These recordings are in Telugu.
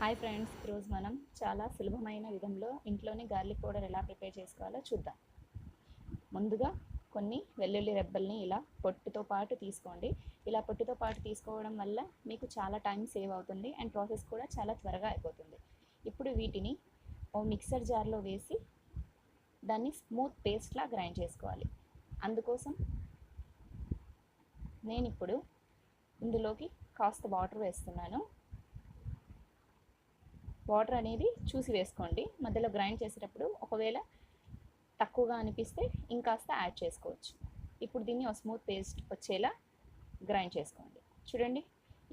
హాయ్ ఫ్రెండ్స్, ఈరోజు మనం చాలా సులభమైన విధంలో ఇంట్లోనే గార్లిక్ పౌడర్ ఎలా ప్రిపేర్ చేసుకోవాలో చూద్దాం. ముందుగా కొన్ని వెల్లుల్లి రెబ్బల్ని ఇలా పొట్టుతో పాటు తీసుకోండి. ఇలా పొట్టుతో పాటు తీసుకోవడం వల్ల మీకు చాలా టైం సేవ్ అవుతుంది అండ్ ప్రాసెస్ కూడా చాలా త్వరగా అయిపోతుంది. ఇప్పుడు వీటిని ఓ మిక్సర్ జార్లో వేసి దాన్ని స్మూత్ పేస్ట్లా గ్రైండ్ చేసుకోవాలి. అందుకోసం నేను ఇప్పుడు ఇందులోకి కాస్త వాటర్ వేస్తున్నాను. వాటర్ అనేది చూసి వేసుకోండి. మధ్యలో గ్రైండ్ చేసేటప్పుడు ఒకవేళ తక్కువగా అనిపిస్తే ఇంకాస్త యాడ్ చేసుకోవచ్చు. ఇప్పుడు దీన్ని ఒక స్మూత్ పేస్ట్ వచ్చేలా గ్రైండ్ చేసుకోండి. చూడండి,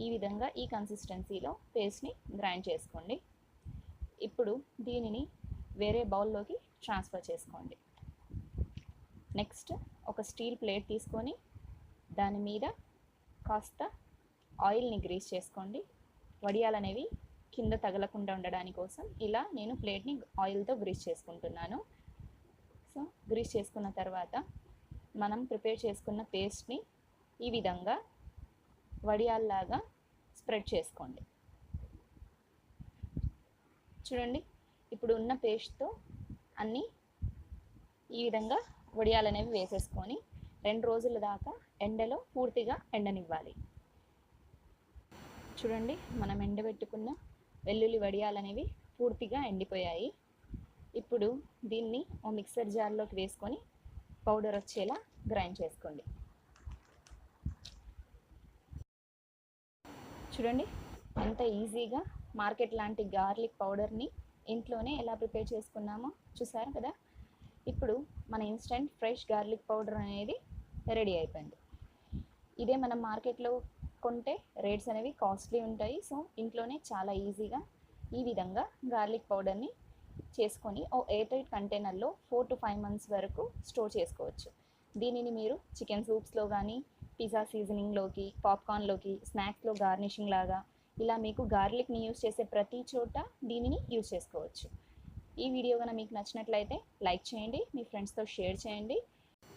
ఈ విధంగా ఈ కన్సిస్టెన్సీలో పేస్ట్ని గ్రైండ్ చేసుకోండి. ఇప్పుడు దీనిని వేరే బౌల్లోకి ట్రాన్స్ఫర్ చేసుకోండి. నెక్స్ట్ ఒక స్టీల్ ప్లేట్ తీసుకొని దాని మీద కాస్త ఆయిల్ని గ్రీస్ చేసుకోండి. వడియాలనేవి కింద తగలకుండా ఉండడానికి కోసం ఇలా నేను ప్లేట్ని ఆయిల్తో గ్రీస్ చేసుకుంటున్నాను. సో గ్రీస్ చేసుకున్న తర్వాత మనం ప్రిపేర్ చేసుకున్న పేస్ట్ని ఈ విధంగా వడియాల్లాగా స్ప్రెడ్ చేసుకోండి. చూడండి, ఇప్పుడు ఉన్న పేస్ట్తో అన్నీ ఈ విధంగా వడియాలనేవి వేసేసుకొని 2 రోజుల దాకా ఎండలో పూర్తిగా ఎండనివ్వాలి. చూడండి, మనం ఎండబెట్టుకున్న వెల్లుల్లి వడియాలనేవి పూర్తిగా ఎండిపోయాయి. ఇప్పుడు దీన్ని ఓ మిక్సర్ జార్లోకి వేసుకొని పౌడర్ వచ్చేలా గ్రైండ్ చేసుకోండి. చూడండి, ఎంత ఈజీగా మార్కెట్ లాంటి గార్లిక్ పౌడర్ని ఇంట్లోనే ఎలా ప్రిపేర్ చేసుకున్నామో చూసారు కదా. ఇప్పుడు మన ఇన్స్టెంట్ ఫ్రెష్ గార్లిక్ పౌడర్ అనేది రెడీ అయిపోయింది. ఇదే మనం మార్కెట్లో కొంటే రేట్స్ అనేవి కాస్ట్లీ ఉంటాయి. సో ఇంట్లోనే చాలా ఈజీగా ఈ విధంగా గార్లిక్ పౌడర్ని చేసుకొని ఓ ఎయిర్ టైట్ కంటైనర్లో 4 to 5 months వరకు స్టోర్ చేసుకోవచ్చు. దీనిని మీరు చికెన్ సూప్స్లో కానీ, పిజ్జా సీజనింగ్లోకి, పాప్కార్న్లోకి, స్నాక్స్లో గార్నిషింగ్ లాగా ఇలా మీకు గార్లిక్ని యూజ్ చేసే ప్రతి చోట దీనిని యూజ్ చేసుకోవచ్చు. ఈ వీడియో కనుక మీకు నచ్చినట్లయితే లైక్ చేయండి, మీ ఫ్రెండ్స్తో షేర్ చేయండి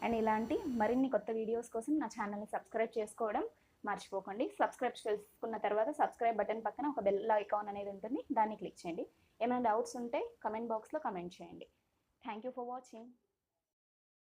అండ్ ఇలాంటి మరిన్ని కొత్త వీడియోస్ కోసం నా ఛానల్ని సబ్స్క్రైబ్ చేసుకోవడం మర్చిపోకండి. సబ్స్క్రైబ్ చేసుకున్న తర్వాత సబ్స్క్రైబ్ బటన్ పక్కన ఒక బెల్ ఐకాన్ అనేది ఉంటుంది, దాన్ని క్లిక్ చేయండి. ఏమైనా డౌట్స్ ఉంటే కమెంట్ బాక్స్లో కమెంట్ చేయండి. Thank you for watching.